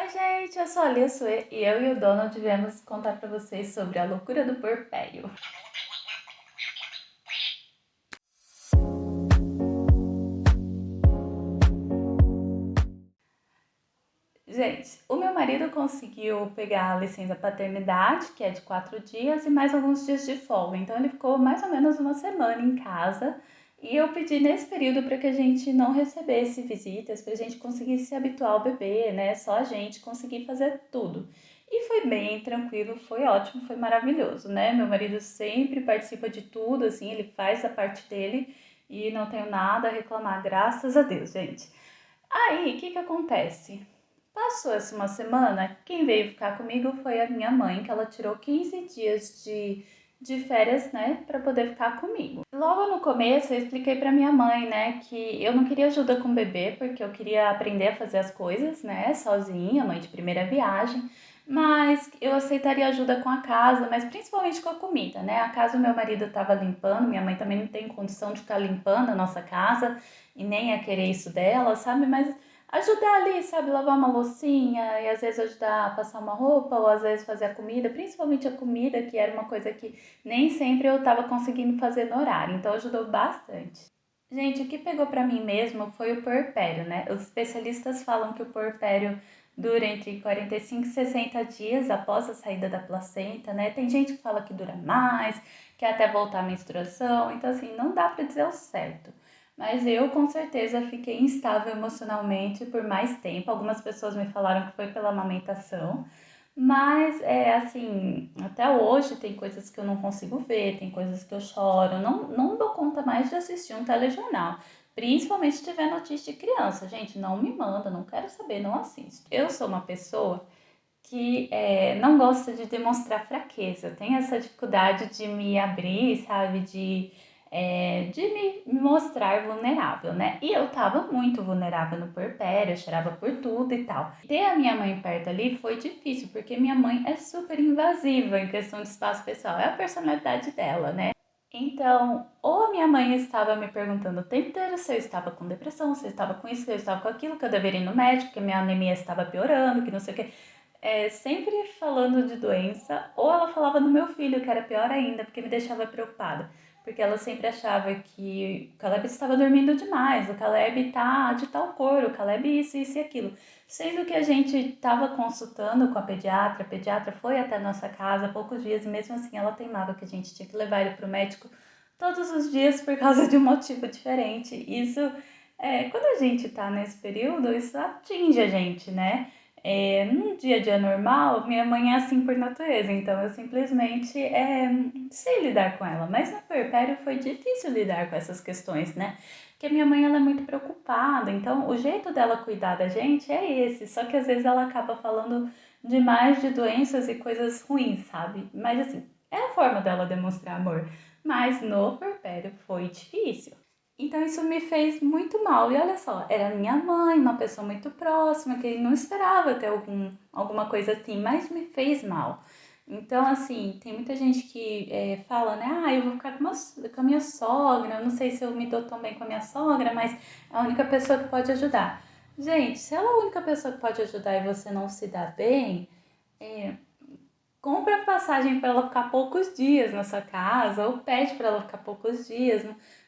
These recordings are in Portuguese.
Oi, gente, eu sou a Lia Sue e eu e o Donald viemos contar pra vocês sobre a loucura do puerpério. Gente, o meu marido conseguiu pegar a licença paternidade, que é de 4 dias, e mais alguns dias de folga. Então ele ficou mais ou menos uma semana em casa. E eu pedi nesse período para que a gente não recebesse visitas, para a gente conseguir se habituar ao bebê, né? Só a gente conseguir fazer tudo. E foi bem tranquilo, foi ótimo, foi maravilhoso, né? Meu marido sempre participa de tudo, assim, ele faz a parte dele e não tenho nada a reclamar, graças a Deus, gente. Aí, o que que acontece? Passou-se uma semana, quem veio ficar comigo foi a minha mãe, que ela tirou 15 dias de férias, né, para poder ficar comigo. Logo no começo eu expliquei para minha mãe, né, que eu não queria ajuda com o bebê, porque eu queria aprender a fazer as coisas, né, sozinha, mãe de primeira viagem, mas eu aceitaria ajuda com a casa, mas principalmente com a comida, né? A casa o meu marido estava limpando, minha mãe também não tem condição de ficar limpando a nossa casa e nem ia querer isso dela, sabe? Mas ajudar ali, sabe, lavar uma loucinha e às vezes ajudar a passar uma roupa ou às vezes fazer a comida, principalmente a comida, que era uma coisa que nem sempre eu estava conseguindo fazer no horário, então ajudou bastante. Gente, o que pegou pra mim mesmo foi o puerpério, né? Os especialistas falam que o puerpério dura entre 45 e 60 dias após a saída da placenta, né? Tem gente que fala que dura mais, que até voltar a menstruação, então assim, não dá pra dizer o certo. Mas eu com certeza fiquei instável emocionalmente por mais tempo. Algumas pessoas me falaram que foi pela amamentação, mas é assim, até hoje tem coisas que eu não consigo ver, tem coisas que eu choro, não dou conta mais de assistir um telejornal. Principalmente se tiver notícia de criança. Gente, não me manda, não quero saber, não assisto. Eu sou uma pessoa que não gosta de demonstrar fraqueza. Eu tenho essa dificuldade de me abrir, sabe? De me mostrar vulnerável, né? E eu tava muito vulnerável no puerpério, eu chorava por tudo e tal. Ter a minha mãe perto ali foi difícil, porque minha mãe é super invasiva em questão de espaço pessoal, é a personalidade dela, né? Então, ou a minha mãe estava me perguntando o tempo inteiro se eu estava com depressão, se eu estava com isso, se eu estava com aquilo, que eu deveria ir no médico, que minha anemia estava piorando, que não sei o que. Sempre falando de doença, ou ela falava do meu filho, que era pior ainda, porque me deixava preocupada. Porque ela sempre achava que o Caleb estava dormindo demais, o Caleb tá de tal cor, o Caleb isso e aquilo. Sendo que a gente estava consultando com a pediatra foi até a nossa casa há poucos dias e mesmo assim ela teimava que a gente tinha que levar ele para o médico todos os dias por causa de um motivo diferente. Isso, quando a gente tá nesse período, isso atinge a gente, né? Num dia a dia normal, minha mãe é assim por natureza, então eu simplesmente sei lidar com ela. Mas no puerpério foi difícil lidar com essas questões, né? Porque minha mãe ela é muito preocupada, então o jeito dela cuidar da gente é esse, só que às vezes ela acaba falando demais de doenças e coisas ruins, sabe? Mas assim, é a forma dela demonstrar amor. Mas no puerpério foi difícil. Então isso me fez muito mal. E olha só, era minha mãe, uma pessoa muito próxima, que não esperava ter alguma coisa assim, mas me fez mal. Então, assim, tem muita gente que fala, né? Ah, eu vou ficar com a minha sogra, eu não sei se eu me dou tão bem com a minha sogra, mas é a única pessoa que pode ajudar. Gente, se ela é a única pessoa que pode ajudar e você não se dá bem, compra passagem para ela ficar poucos dias na sua casa ou pede para ela ficar poucos dias.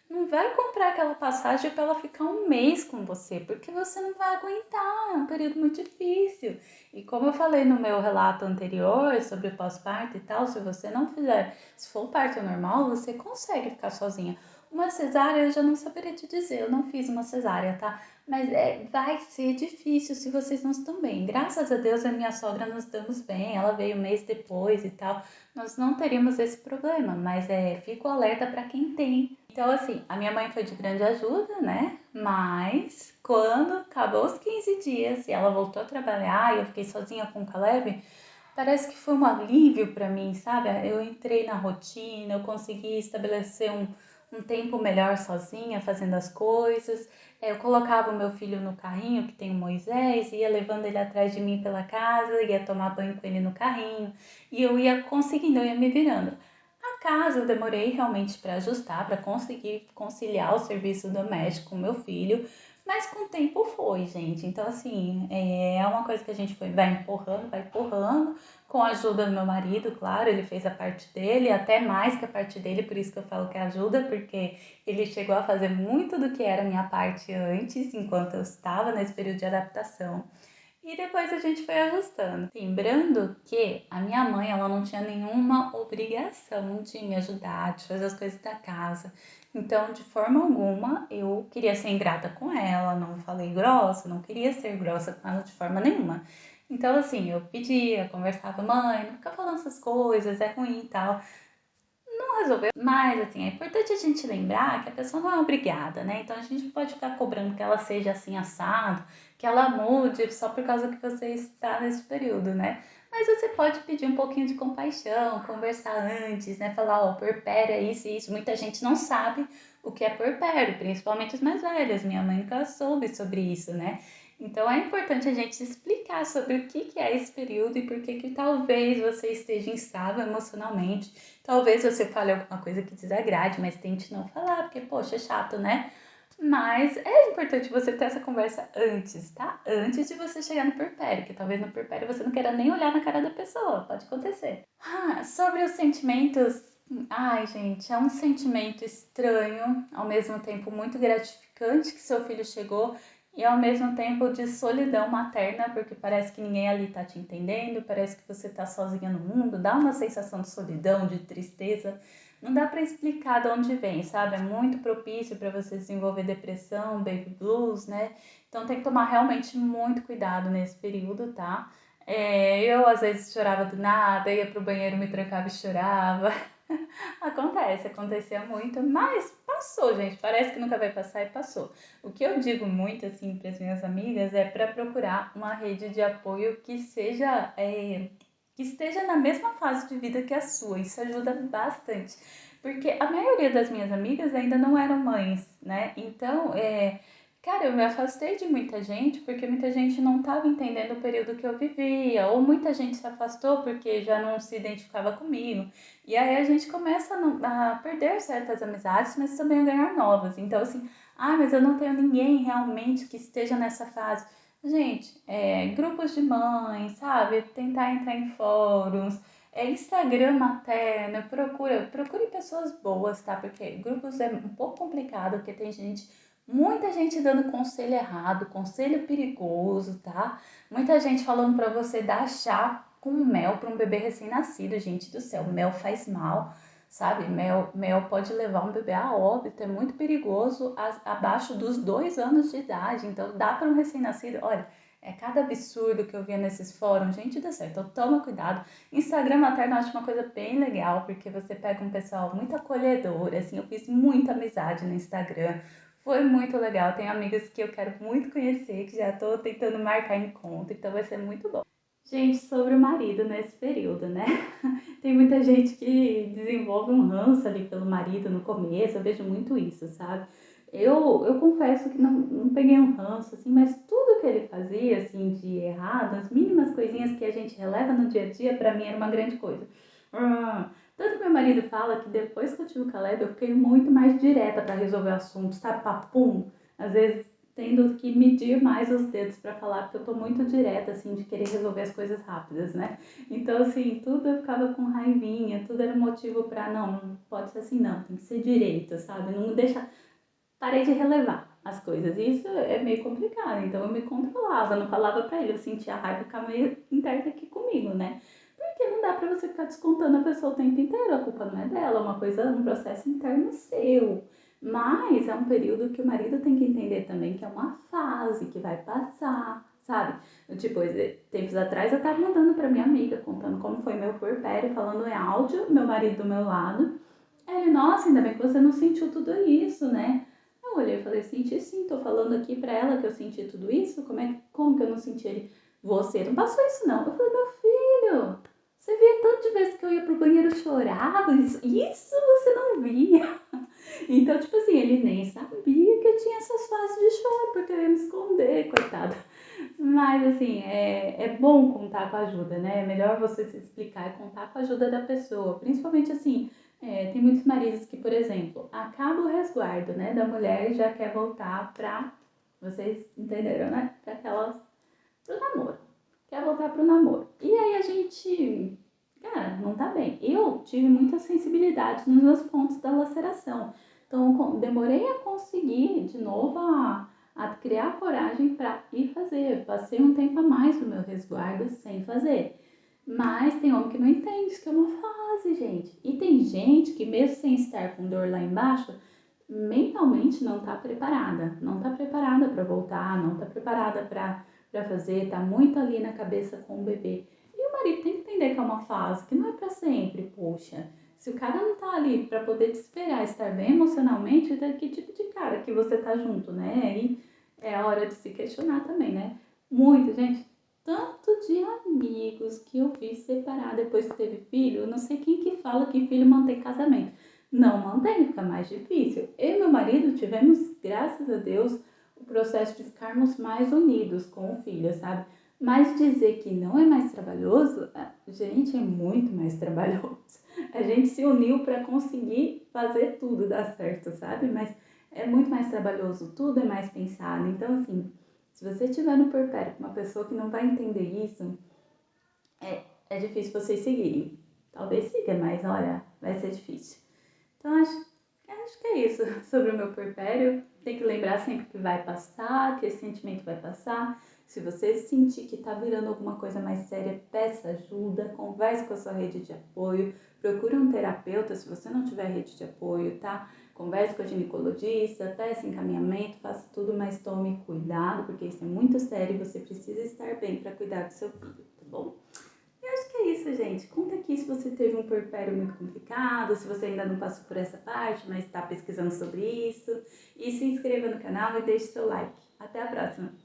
Não vai comprar aquela passagem para ela ficar um mês com você, porque você não vai aguentar, é um período muito difícil. E como eu falei no meu relato anterior sobre o pós-parto e tal, se você não fizer, se for parto normal, você consegue ficar sozinha. Uma cesárea eu já não saberia te dizer, eu não fiz uma cesárea, tá? Mas vai ser difícil se vocês não estão bem. Graças a Deus, a minha sogra nos damos bem. Ela veio um mês depois e tal. Nós não teríamos esse problema, mas fico alerta para quem tem. Então, assim, a minha mãe foi de grande ajuda, né? Mas quando acabou os 15 dias e ela voltou a trabalhar e eu fiquei sozinha com o Caleb, parece que foi um alívio para mim, sabe? Eu entrei na rotina, eu consegui estabelecer um tempo melhor sozinha, fazendo as coisas. Eu colocava o meu filho no carrinho, que tem o Moisés, ia levando ele atrás de mim pela casa, ia tomar banho com ele no carrinho, e eu ia conseguindo, eu ia me virando. A casa eu demorei realmente para ajustar, para conseguir conciliar o serviço doméstico com o meu filho, Mas com o tempo foi, gente. Então, assim, é uma coisa que a gente vai empurrando, com a ajuda do meu marido, claro, ele fez a parte dele, até mais que a parte dele, por isso que eu falo que ajuda, porque ele chegou a fazer muito do que era a minha parte antes, enquanto eu estava nesse período de adaptação. E depois a gente foi ajustando. Lembrando que a minha mãe, ela não tinha nenhuma obrigação de me ajudar, de fazer as coisas da casa. Então, de forma alguma, eu queria ser ingrata com ela, não falei grossa, não queria ser grossa com ela de forma nenhuma. Então, assim, eu pedia, conversava, mãe, não fica falando essas coisas, é ruim e tal. Não resolveu, mas assim, é importante a gente lembrar que a pessoa não é obrigada, né? Então a gente não pode ficar cobrando que ela seja assim assado, que ela mude só por causa que você está nesse período, né? Mas você pode pedir um pouquinho de compaixão, conversar antes, né? Falar, ó, puerpério é isso e isso. Muita gente não sabe o que é puerpério, principalmente os mais velhos. Minha mãe nunca soube sobre isso, né? Então é importante a gente explicar sobre o que é esse período e por que talvez você esteja instável emocionalmente. Talvez você fale alguma coisa que desagrade, mas tente não falar, porque, poxa, é chato, né? Mas é importante você ter essa conversa antes, tá? Antes de você chegar no puerpério, que talvez no puerpério você não queira nem olhar na cara da pessoa, pode acontecer. Sobre os sentimentos, ai, gente, é um sentimento estranho, ao mesmo tempo muito gratificante que seu filho chegou e ao mesmo tempo de solidão materna, porque parece que ninguém ali tá te entendendo, parece que você tá sozinha no mundo, dá uma sensação de solidão, de tristeza. Não dá para explicar de onde vem, sabe? É muito propício para você desenvolver depressão, baby blues, né? Então tem que tomar realmente muito cuidado nesse período, tá? Eu às vezes chorava do nada, ia pro banheiro, me trancava e chorava. Acontecia muito, mas passou, gente. Parece que nunca vai passar e passou. O que eu digo muito assim para as minhas amigas é para procurar uma rede de apoio que seja que esteja na mesma fase de vida que a sua. Isso ajuda bastante, porque a maioria das minhas amigas ainda não eram mães, né? Então, cara, eu me afastei de muita gente porque muita gente não estava entendendo o período que eu vivia, ou muita gente se afastou porque já não se identificava comigo. E aí a gente começa a perder certas amizades, mas também a ganhar novas. Então, assim, mas eu não tenho ninguém realmente que esteja nessa fase. Gente, grupos de mães, sabe? Tentar entrar em fóruns, Instagram materno, procure pessoas boas, tá? Porque grupos é um pouco complicado, porque tem muita gente dando conselho errado, conselho perigoso, tá? Muita gente falando pra você dar chá com mel para um bebê recém-nascido, gente do céu, mel faz mal, sabe? Mel pode levar um bebê a óbito, é muito perigoso abaixo dos 2 anos de idade, então dá para um recém-nascido, olha, é cada absurdo que eu via nesses fóruns, gente do céu, então toma cuidado. Instagram materno eu acho uma coisa bem legal, porque você pega um pessoal muito acolhedor, assim, eu fiz muita amizade no Instagram, foi muito legal, tenho amigas que eu quero muito conhecer, que já tô tentando marcar encontro, então vai ser muito bom. Gente, sobre o marido nesse período, né? Tem muita gente que desenvolve um ranço ali pelo marido no começo, eu vejo muito isso, sabe? Eu confesso que não peguei um ranço, assim, mas tudo que ele fazia, assim, de errado, as mínimas coisinhas que a gente releva no dia a dia, pra mim era uma grande coisa. Tanto que meu marido fala que depois que eu tive o Caleb, eu fiquei muito mais direta pra resolver o assunto, sabe? Papum. Às vezes tendo que medir mais os dedos pra falar, porque eu tô muito direta, assim, de querer resolver as coisas rápidas, né? Então, assim, tudo eu ficava com raivinha, tudo era motivo pra, não pode ser assim, não, tem que ser direito, sabe? Não deixa. Parei de relevar as coisas. E isso é meio complicado, então eu me controlava, não falava pra ele, eu sentia a raiva ficar meio interna aqui comigo, né? Porque não dá pra você ficar descontando a pessoa o tempo inteiro, a culpa não é dela, é uma coisa, um processo interno seu. Mas é um período que o marido tem que entender também que é uma fase que vai passar, sabe? Tipo, tempos atrás eu tava mandando pra minha amiga, contando como foi meu puerpério, falando em áudio, meu marido do meu lado. Aí ele, nossa, ainda bem que você não sentiu tudo isso, né? Eu olhei e falei, senti sim, tô falando aqui pra ela que eu senti tudo isso, como que eu não senti ele? Você não passou isso não. Eu falei, meu filho, você via tanto de vezes que eu ia pro banheiro e chorava, isso você não via. Então, tipo assim, ele nem sabia que eu tinha essas fases de choro, porque eu ia me esconder, coitado. Mas assim, é bom contar com a ajuda, né? É melhor você se explicar e contar com a ajuda da pessoa. Principalmente assim, tem muitos maridos que, por exemplo, acaba o resguardo, né, da mulher e já quer voltar pra Vocês entenderam, né? Pro namoro. Quer voltar pro namoro. E aí a gente, cara, não tá bem. Eu tive muita sensibilidade nos meus pontos da laceração. Então, demorei a conseguir de novo a criar coragem para ir fazer. Passei um tempo a mais no meu resguardo sem fazer. Mas tem homem que não entende, isso que é uma fase, gente. E tem gente que, mesmo sem estar com dor lá embaixo, mentalmente não tá preparada. Não tá preparada para voltar, não tá preparada para fazer, tá muito ali na cabeça com o bebê. E o marido tem que entender que é uma fase, que não é para sempre, poxa. Se o cara não tá ali para poder te esperar, estar bem emocionalmente, que tipo de cara que você tá junto, né? E é a hora de se questionar também, né? Muito, gente. Tanto de amigos que eu vi separar depois que teve filho, eu não sei quem que fala que filho mantém casamento. Não mantém, fica mais difícil. Eu e meu marido tivemos, graças a Deus, o processo de ficarmos mais unidos com o filho, sabe? Mas dizer que não é mais trabalhoso, gente, é muito mais trabalhoso. A gente se uniu para conseguir fazer tudo dar certo, sabe? Mas é muito mais trabalhoso, tudo é mais pensado. Então, assim, se você estiver no puerpério com uma pessoa que não vai entender isso, é difícil vocês seguirem. Talvez siga, mas olha, vai ser difícil. Então, acho que é isso sobre o meu puerpério. Tem que lembrar sempre que vai passar, que esse sentimento vai passar. Se você sentir que tá virando alguma coisa mais séria, peça ajuda, converse com a sua rede de apoio, procure um terapeuta se você não tiver rede de apoio, tá? Converse com a ginecologista, peça encaminhamento, faça tudo, mas tome cuidado, porque isso é muito sério e você precisa estar bem para cuidar do seu filho, tá bom? Acho que é isso, gente. Conta aqui se você teve um puerpério muito complicado, se você ainda não passou por essa parte, mas está pesquisando sobre isso. E se inscreva no canal e deixe seu like. Até a próxima!